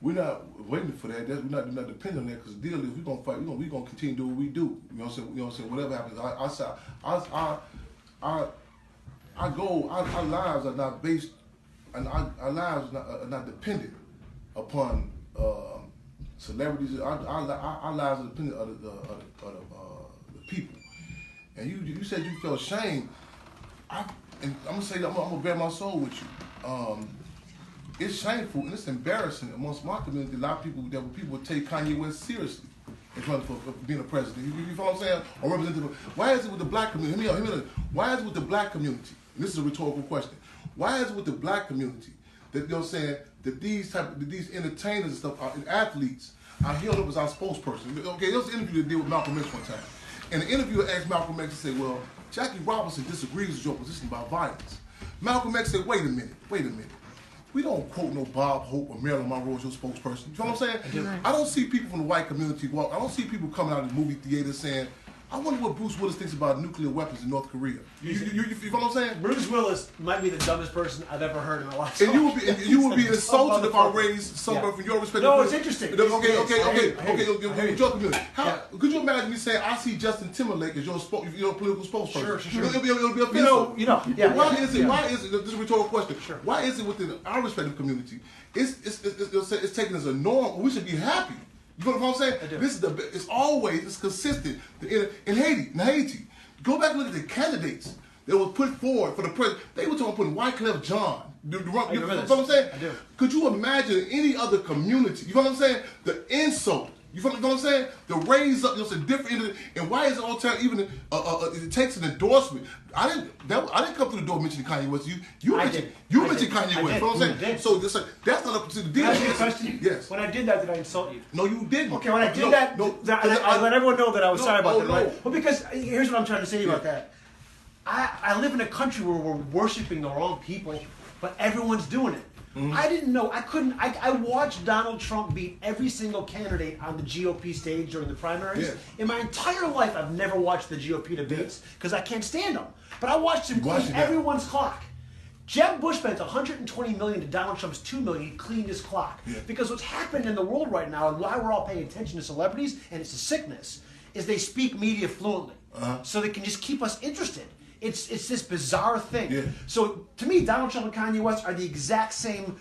We're not waiting for that. We're not depending on that, because the deal is we're gonna fight. We're gonna continue to do what we do. You know what I'm saying? You know what I'm saying? Whatever happens, our lives are not based, and our lives are not dependent upon celebrities. Our lives are dependent on the people. And you said you felt shame. And I'm gonna say that I'm gonna bear my soul with you. It's shameful and it's embarrassing amongst my community. A lot of people would take Kanye West seriously in front of being a president. You know what I'm saying? Or representative. Why is it with the black community? Hear me out. Why is it with the black community? And this is a rhetorical question. Why is it with the black community that, you know what I'm saying, that these entertainers and stuff and athletes are held up as our spokesperson? Okay, there was an interview that did with Malcolm X one time. And the interviewer asked Malcolm X to say, well, Jackie Robinson disagrees with your position about violence. Malcolm X said, wait a minute. We don't quote no Bob Hope or Marilyn Monroe as your spokesperson. You know what I'm saying? I don't see people from the white community walk. I don't see people coming out of the movie theater saying, I wonder what Bruce Willis thinks about nuclear weapons in North Korea. You know what I'm saying? Bruce Willis might be the dumbest person I've ever heard in my life. And you would be insulted if I raised somebody from your respective. No, it's interesting. Okay. Your community. Could you imagine me saying I see Justin Timberlake as your political spokesperson? Sure. It'll be offensive. Why is it? This is a rhetorical question. Sure. Why is it within our respective community? It's taken as a norm. We should be happy. You know what I'm saying? I do. It's consistent. In Haiti, go back and look at the candidates that were put forward for the president. They were talking about putting Wyclef Jean. You know what I'm saying? I do. Could you imagine any other community? You know what I'm saying? The insult. You know what I'm saying? The raise up, a different, and why is it all the time even it takes an endorsement? I didn't come through the door mentioning Kanye West. You mentioned Kanye West. You know what I'm saying? So that's not up to the deal. Can I ask you a question? Yes. When I did that, did I insult you? No, you didn't. Okay, when I did I let everyone know that I was sorry about that. Right? Well, because here's what I'm trying to say about that. I live in a country where we're worshiping the wrong people, but everyone's doing it. Mm-hmm. I didn't know. I watched Donald Trump beat every single candidate on the GOP stage during the primaries. Yeah. In my entire life, I've never watched the GOP debates because I can't stand them. But I watched him clean everyone's clock. Jeb Bush spent $120 million to Donald Trump's $2 million. He cleaned his clock. Yeah. Because what's happened in the world right now, and why we're all paying attention to celebrities, and it's a sickness, is they speak media fluently. So they can just keep us interested. It's this bizarre thing. Yeah. So to me, Donald Trump and Kanye West are the exact same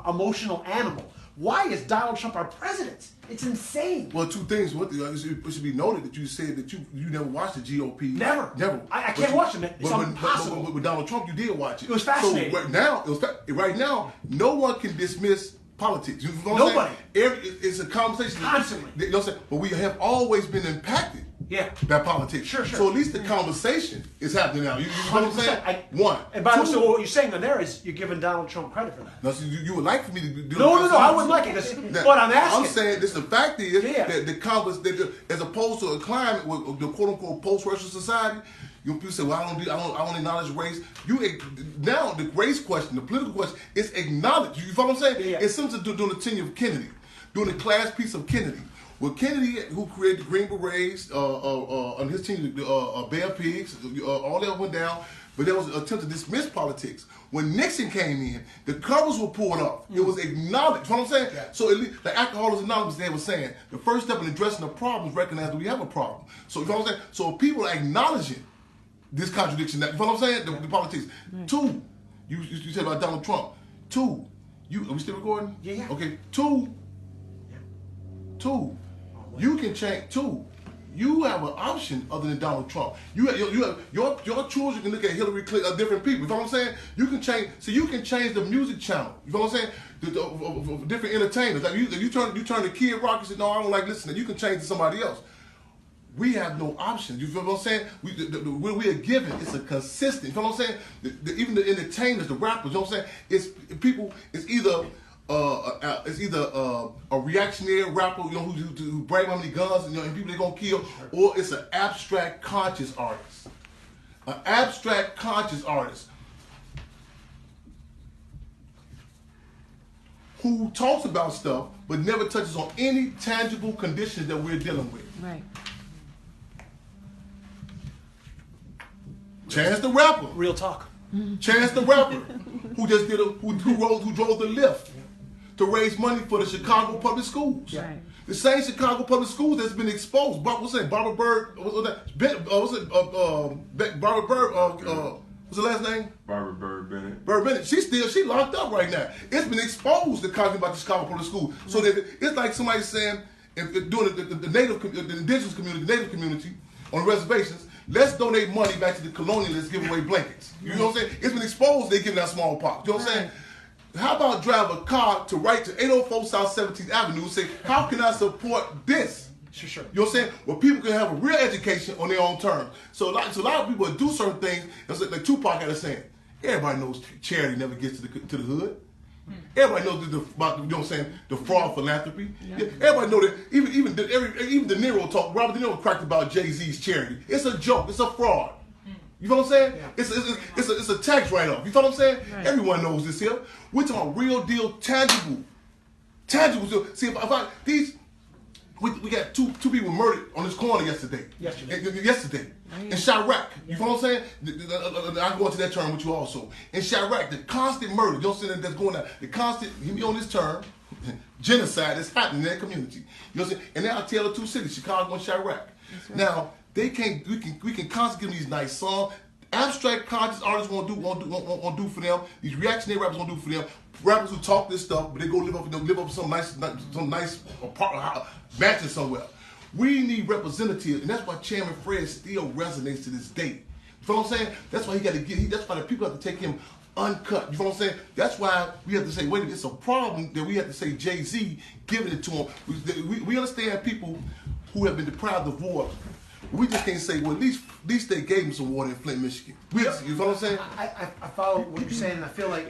emotional animal. Why is Donald Trump our president? It's insane. Well, two things. It should be noted that you said that you never watched the GOP. Never. I can't watch them. It's impossible. But with Donald Trump, you did watch it. It was fascinating. So right now, no one can dismiss politics. You know what I'm saying? It's a conversation. Constantly. You know what I'm saying? But we have always been impacted. Yeah. By politics. Sure. So at least the conversation is happening now. You know what I'm saying? One. And by the way, so what you're saying then there is you're giving Donald Trump credit for that. No, so you would like for me to do No, I wouldn't like it. That's what I'm asking. I'm saying this. The fact is that the conversation, as opposed to a climate with the quote unquote post-racial society, people say, well, I don't acknowledge race. Now the race question, the political question, is acknowledged. You follow what I'm saying? Yeah. It's something to do during the tenure of Kennedy, during the class piece of Kennedy. Well, Kennedy, who created the Green Berets, on his team, Bear Pigs, all that went down, but there was an attempt to dismiss politics. When Nixon came in, the covers were pulled off. It was acknowledged. You know what I'm saying? Yeah. So, at least, like Alcoholics Anonymous, they were saying, the first step in addressing the problem is recognize that we have a problem. So, you know what I'm saying? So, people are acknowledging this contradiction. You know what I'm saying? The politics. Right. Two, you said about Donald Trump. Two, are we still recording? Yeah. Okay. Two. You can change. Two, you have an option other than Donald Trump. You have your children can look at Hillary Clinton, different people. You know what I'm saying? You can change. So you can change the music channel. You know what I'm saying? The different entertainers. Like you turn the Kid Rock and say, no, I don't like listening. You can change to somebody else. We have no option. You feel what I'm saying? What we are given is a consistent. You know what I'm saying? Even the entertainers, the rappers. You know what I'm saying? It's either it's either a reactionary rapper, who brag how many guns and people they're gonna kill, or it's an abstract conscious artist. An abstract conscious artist who talks about stuff but never touches on any tangible conditions that we're dealing with. Right. Chance the Rapper. Real talk. Chance the Rapper, who just did who drove the lift to raise money for the Chicago public schools. Right. The same Chicago public schools that's been exposed. What's that? Barbara Bird. Barbara Bird. What's the last name? Barbara Bird Bennett. Bird Bennett. She locked up right now. It's been exposed, the talking about the Chicago public school. So that it's like somebody saying, if doing the indigenous community, the native community on reservations, let's donate money back to the colonialists giving away blankets. You know what I'm saying? It's been exposed, they giving out smallpox. You know what I'm saying? How about drive a car to 804 South 17th Avenue and say, how can I support this? Sure. You know what I'm saying? Well, people can have a real education on their own terms. So a lot of people do certain things. It's like Tupac had a saying. Everybody knows charity never gets to the hood. Everybody knows about you know what I'm saying, the fraud philanthropy. Yeah. Everybody know that even De Niro talk. Robert De Niro cracked about Jay-Z's charity. It's a joke. It's a fraud. You know what I'm saying? Yeah. It's a tax write-off. You know what I'm saying? Right. Everyone knows this here. We're talking about real deal, tangible. See, we got two people murdered on this corner yesterday. In Chirac. You know what I'm saying? I'll go into that term with you also. In Chirac, the constant murder, you know what I'm saying, that's going on. The constant, he be on this term, genocide that's happening in that community. You know what I'm saying? And now I tell the two cities, Chicago and Chirac. Right. Now, we can constantly give them these nice songs. Abstract conscious artists won't do for them. These reactionary rappers won't do for them. Rappers who talk this stuff, but they go live up some nice apartment, mansion somewhere. We need representatives, and that's why Chairman Fred still resonates to this day. You know what I'm saying? That's why that's why the people have to take him uncut. You know what I'm saying? That's why we have to say, wait a minute, it's a problem that we have to say Jay-Z giving it to him. We understand people who have been deprived of water. We just can't say, well, at least they gave him some water in Flint, Michigan. You know what I'm saying? I follow what you're saying, and I feel like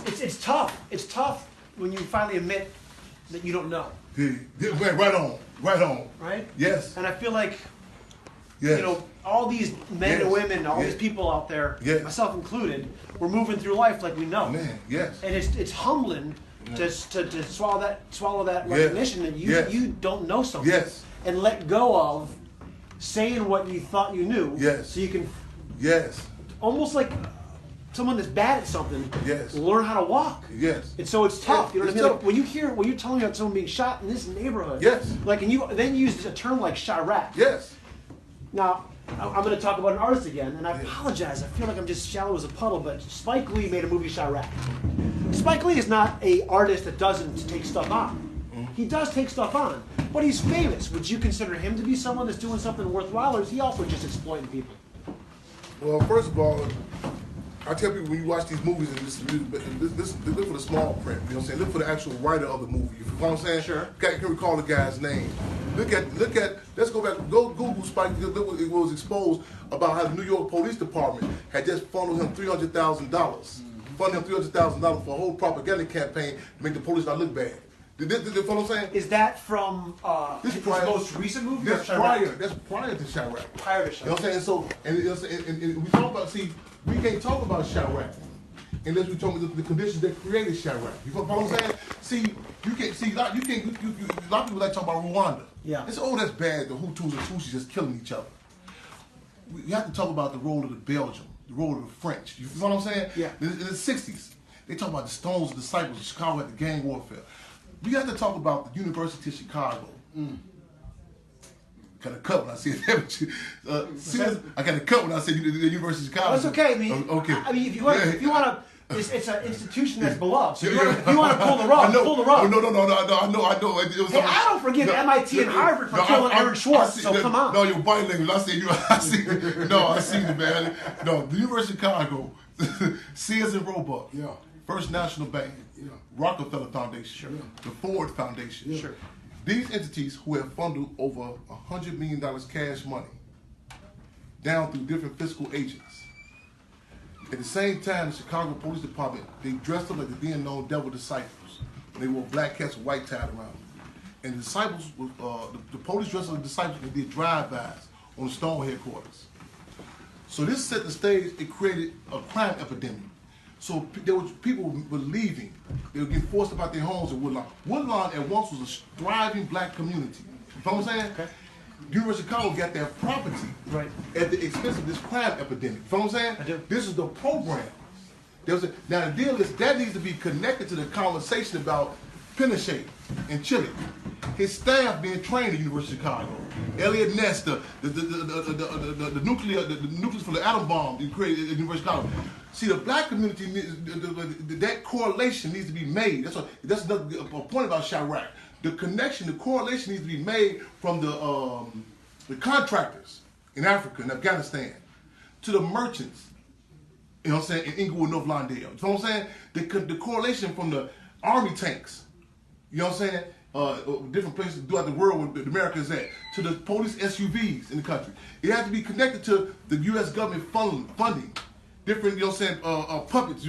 it's tough. It's tough when you finally admit that you don't know. Right on. Right? Yes. And I feel like, all these men and women, all these people out there, myself included, we're moving through life like we know. Man, yes. And it's humbling to swallow that recognition that you don't know something. Yes. And let go of saying what you thought you knew. Yes. So you can. Yes. Almost like someone that's bad at something. Yes. Learn how to walk. Yes. And so it's tough. You know what I mean? Tough. Like when you're telling me about someone being shot in this neighborhood. Yes. Like, and you then use a term like Chirac. Yes. Now, I'm going to talk about an artist again, and I apologize. I feel like I'm just shallow as a puddle, but Spike Lee made a movie, Chirac. Spike Lee is not an artist that doesn't take stuff on. He does take stuff on, but he's famous. Would you consider him to be someone that's doing something worthwhile, or is he also just exploiting people? Well, first of all, I tell people when you watch these movies, and look for the small print. You know what I'm saying? Look for the actual writer of the movie. You know what I'm saying? Sure. You can recall the guy's name. Look at. Let's go back. Go Google Spike. Look, it was exposed about how the New York Police Department had just funneled him $300,000. Funded him $300,000 for a whole propaganda campaign to make the police not look bad. You know what I'm saying? Is that from his most recent movie? That's prior to Chirac. Prior to Chirac. You know what I'm saying? So, and we talk about, we can't talk about Chirac unless we talk about the conditions that created Chirac. You know what I'm saying? A lot of people like talk about Rwanda. Yeah. They say, oh, that's bad. The Hutus and Tutsis just killing each other. We have to talk about the role of the Belgium, the role of the French. You know what I'm saying? Yeah. In the 60s, they talk about the Stones disciples of Chicago had the gang warfare. We have to talk about the University of Chicago. Got a cut when I said that. I got a cut when I said the University of Chicago. That's okay. I mean, okay. I mean, if you want to, it's an institution that's beloved. So if you want to pull the rug, pull the rug. No. I know. It was, hey, I don't forgive MIT and Harvard for killing Aaron Schwartz. So come on. No, you're bilingual. I see it, man. No, the University of Chicago, Sears and Roebuck. Yeah. First National Bank, Rockefeller Foundation, the Ford Foundation. Sure. These entities who have funded over $100 million cash money down through different fiscal agents. At the same time, the Chicago Police Department, they dressed up like the then known devil disciples. They wore black hats with white tied around them. And the disciples, the police dressed up like the disciples, and did drive-bys on the Stone headquarters. So this set the stage. It created a crime epidemic. So people were leaving. They were getting forced about their homes in Woodlawn. Woodlawn at once was a thriving black community. You know what I'm saying? Okay. University of Chicago got that property at the expense of this crime epidemic. You know what I'm saying? I do. This is the program. Now the deal is that needs to be connected to the conversation about Pinochet in Chile. His staff being trained at the University of Chicago. Elliot Ness, the nucleus for the atom bomb you created at the University of Chicago. See, the black community, that correlation needs to be made. That's a point about Chirac. The connection, the correlation needs to be made from the contractors in Africa and Afghanistan to the merchants, you know what I'm saying, in Inglewood, North Lawndale. You know what I'm saying? The correlation from the army tanks, you know what I'm saying, different places throughout the world where America is at, to the police SUVs in the country. It has to be connected to the U.S. government funding, different, you know what I'm saying, puppets,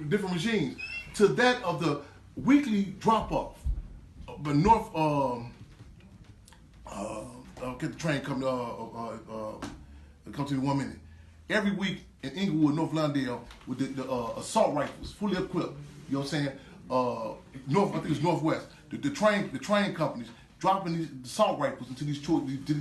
different regimes, to that of the weekly drop-off. But North, get the train come to me 1 minute. Every week in Inglewood, North Lawndale, with the assault rifles, fully equipped. You know what I'm saying? I think it's Northwest. The train companies dropping these assault rifles into these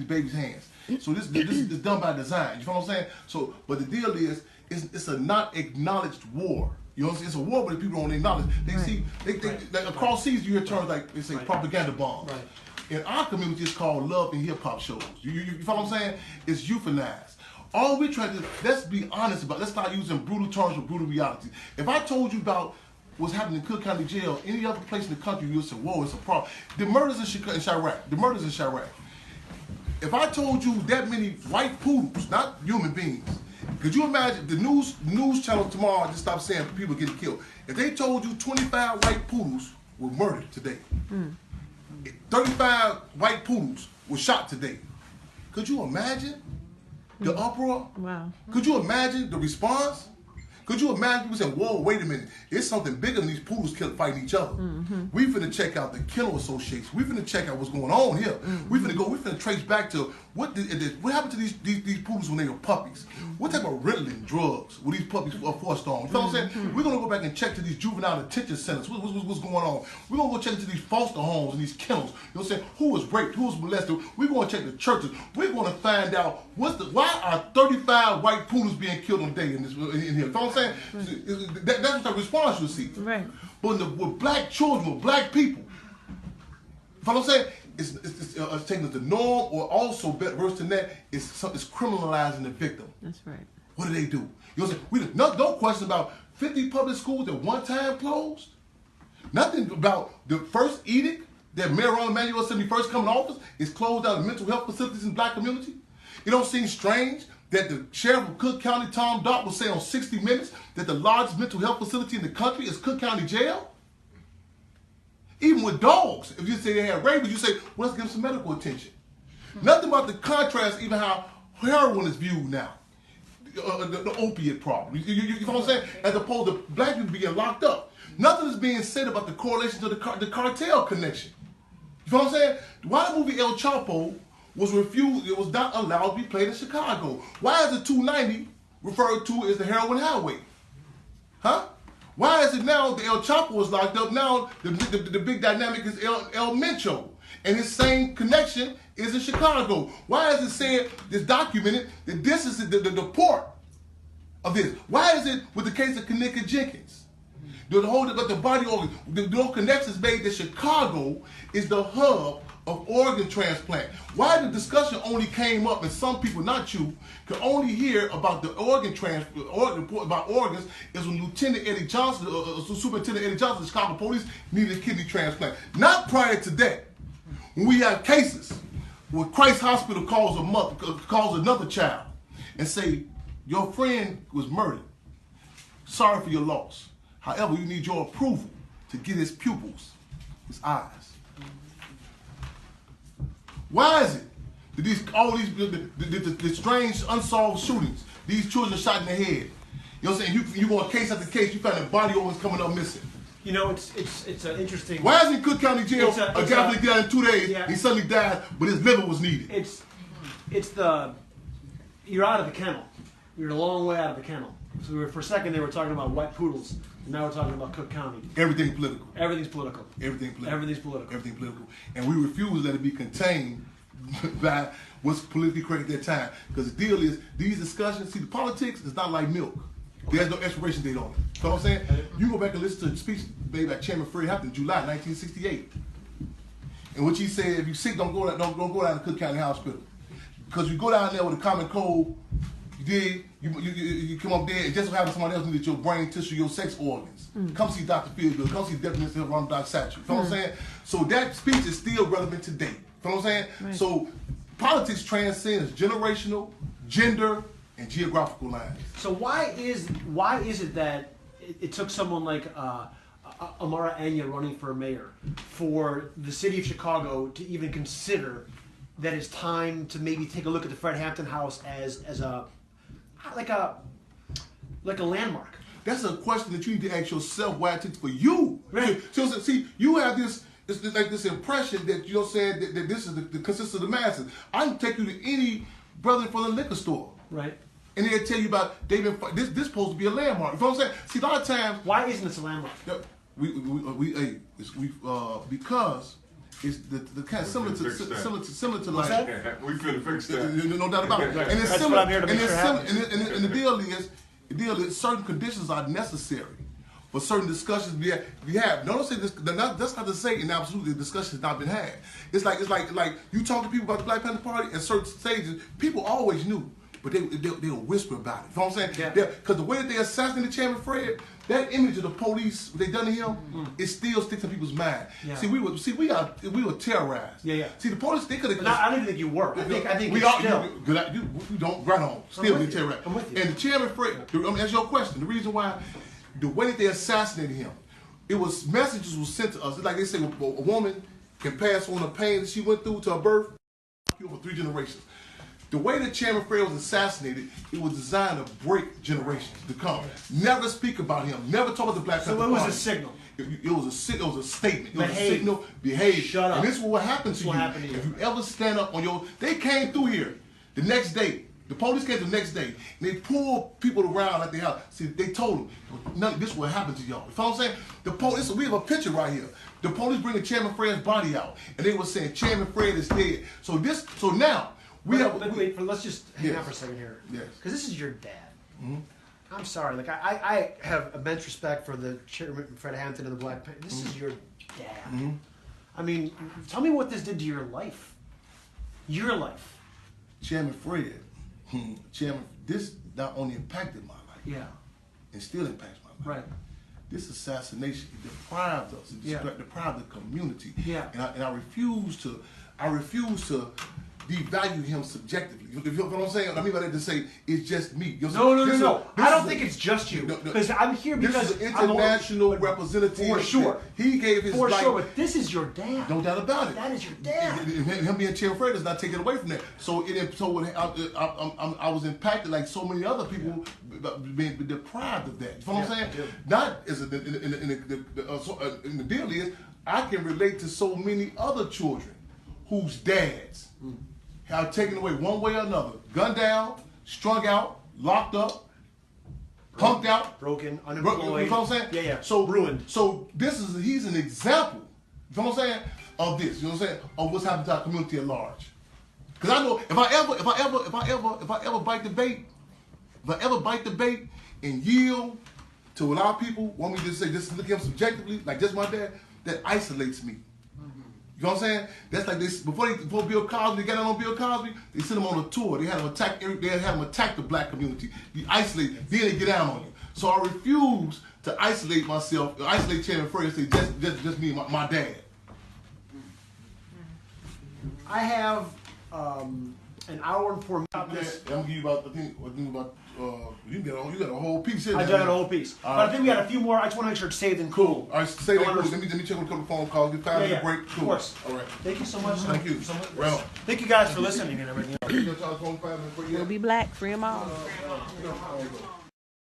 babies' hands. So this is done by design. You know what I'm saying? So, but the deal is, it's a not acknowledged war. You know what I'm saying? It's a war, but people don't acknowledge. They see, like across seas, you hear terms like they say propaganda bombs. Right. In our community, it's called love and hip hop shows. You follow what I'm saying? It's euthanized. All we try to do, let's be honest about. Let's start using brutal terms for brutal reality. If I told you about what's happening in Cook County Jail, any other place in the country, you would say, "Whoa, it's a problem." The murders in Chirac. The murders in Chirac. If I told you that many white poodles, not human beings. Could you imagine the news channel tomorrow just stop saying people getting killed? If they told you 25 white poodles were murdered today, 35 white poodles were shot today, could you imagine the uproar? Wow. Could you imagine the response? Could you imagine people saying, "Whoa, wait a minute, it's something bigger than these poodles fighting each other." We finna check out the kennel associations. We finna check out what's going on here. We finna trace back to what happened to these poodles when they were puppies. What type of Ritalin drugs were these puppies forced on? You know what I'm saying? We're gonna go back and check to these juvenile detention centers. What's going on? We're gonna go check into these foster homes and these kennels. You know what I'm saying? Who was raped? Who was molested? We're gonna check the churches. We're gonna find out why are 35 white poodles being killed on a day in here? You know what I'm saying? That's what the response you'll see. Right. But with black children, with black people, you know what I'm saying? It's taking the norm, or also worse than that, it's criminalizing the victim. That's right. What do they do? You know what I'm saying? No question about 50 public schools that one time closed. Nothing about the first edict that Mayor Ron Emanuel said when he first come in office is closed out of mental health facilities in the black community. It don't seem strange that the sheriff of Cook County, Tom Dart, will say on 60 Minutes that the largest mental health facility in the country is Cook County Jail. Even with dogs, if you say they have rabies, you say, well, let's give them some medical attention. Nothing about the contrast, even how heroin is viewed now. The opiate problem. You know what I'm saying? As opposed to black people being locked up. Nothing is being said about the correlation to the cartel connection. You know what I'm saying? Why the movie El Chapo was refused, it was not allowed to be played in Chicago. Why is the 290 referred to as the heroin highway? Huh? Why is it now the El Chapo is locked up? Now the big dynamic is El Mencho. And his same connection is in Chicago. Why is it said, this documented, that this is the port of this? Why is it with the case of Kanika Jenkins? The body organ, the connections made that Chicago is the hub of organ transplant. Why the discussion only came up, and some people, not you, could only hear about the about organs is when Lieutenant Eddie Johnson, Superintendent Eddie Johnson of the Chicago Police needed a kidney transplant. Not prior to that. When we have cases where Christ Hospital calls another child and say, your friend was murdered. Sorry for your loss. However, you need your approval to get his pupils, his eyes. Why is it that the strange unsolved shootings, these children shot in the head, You know what I'm saying? You go case after case, you find a body always coming up missing. You know, it's an interesting. Why is in Cook County Jail a guy that got in 2 days, he suddenly died, but his liver was needed? You're out of the kennel. You're a long way out of the kennel. So for a second they were talking about white poodles, and now we're talking about Cook County. Everything political. Everything's political. Everything political. Everything's political. Everything political. And we refuse to let it be contained by what's politically correct at that time. Because the deal is, these discussions, see, the politics is not like milk. There's no expiration date on it. You know what I'm saying? You go back and listen to the speech made by Chairman Fred Hampton in July 1968. And what he said, if you're sick, don't go down to Cook County Hospital. Because you go down there with a common cold, you come up there and just so happens somebody else needed your brain tissue, your sex organs. Come see Dr. Fieldgood, come see Deputy Minister Ron Doc Satchel. You know what I'm saying? So that speech is still relevant today. You know what I'm saying? Right. So politics transcends generational, gender, and geographical lines. So why is it that it took someone like Amara Anya running for mayor for the city of Chicago to even consider that it's time to maybe take a look at the Fred Hampton house as a landmark? That's a question that you need to ask yourself why it took for you. Right. So see, you have this impression that, you know what I'm saying, that this is the consists of the masses. I can take you to any brother from the liquor store. Right. And they'll tell you about this supposed to be a landmark. You know what I'm saying? See, a lot of times. Why isn't this a landmark? Because it's the kind of similar to What's like. that? We finna fix that. No doubt about it. And it's That's similar. what I'm here to make sure happens. And the deal is certain conditions are necessary for certain discussions we have. Notice this. That's not to say in absolutely the discussion has not been had. It's like you talk to people about the Black Panther Party at certain stages. People always knew. But they'll whisper about it. You know what I'm saying? Yeah. Because the way that they assassinated Chairman Fred, that image of the police, what they done to him, it still sticks in people's mind. Yeah. See, we were terrorized. Yeah. See, the police, they could have. I don't even think you were. I think we you're are. still. You don't run on. Still get terrorized. I'm with you. And the Chairman Fred, that's your question. The reason why, the way that they assassinated him, messages was sent to us. It's like they say, a woman can pass on the pain that she went through to her birth over 3 generations. The way that Chairman Fred was assassinated, it was designed to break generations to come. Never speak about him. Never talk about the Black Panther Party. So it was a signal. It was a statement. It was Behave. a signal. Behave. Shut up. And this is what happened to you. If you ever stand up on your... They came through here the next day. The police came the next day. And they pulled people around like they have. See, they told them, this will happen to y'all. You know what I'm saying? The police, we have a picture right here. The police bringing Chairman Fred's body out. And they were saying, Chairman Fred is dead. So now... Let's just hang out for a second here. Yes. Because this is your dad. Mm-hmm. I'm sorry. Like I have immense respect for the Chairman Fred Hampton and the Black Panther. This is your dad. Mm-hmm. I mean, tell me what this did to your life. Your life. Chairman Fred, this not only impacted my life. Yeah. It still impacts my life. Right. This assassination, it deprived us. It deprived the community. Yeah. And I refuse to devalue him subjectively. You know what I'm saying? I mean by that to say it's just me. No. I don't think it's just you. Because I'm here because this is an international representative. For sure. He gave his For life. sure, but this is your dad. No doubt about it. That is your dad. Him being Chairman Fred is not taken away from that. So I was impacted like so many other people being deprived of that. You know what I'm saying? Not as in the deal is, I can relate to so many other children whose dads have taken away one way or another, gunned down, strung out, locked up, punked out, broken, unemployed. You know what I'm saying? Yeah. So ruined. So he's an example. You know what I'm saying? Of this. You know what I'm saying? Of what's happening to our community at large. Because I know if I ever bite the bait, and yield to what our people want me to say, just look at him subjectively, like just my dad, that isolates me. You know what I'm saying? That's like this. Before Bill Cosby, they got on Bill Cosby, they sent him on a tour. They had him attack the black community. He isolated, then they get down on you. So I refuse to isolate myself, isolate Chairman Fred and say just me and my dad. I have an hour and 4 minutes. I'm gonna give you about you got a whole piece here. I got a whole piece. But I think we got a few more. I just want to make sure it's saved and cool. All right, say that. Cool. Let me check on a couple of phone calls. Get time to break. Cool. Of course. All right. Thank you so much. Thank you. Well, thank you guys for listening and everything. We'll We'll be black. Free them all.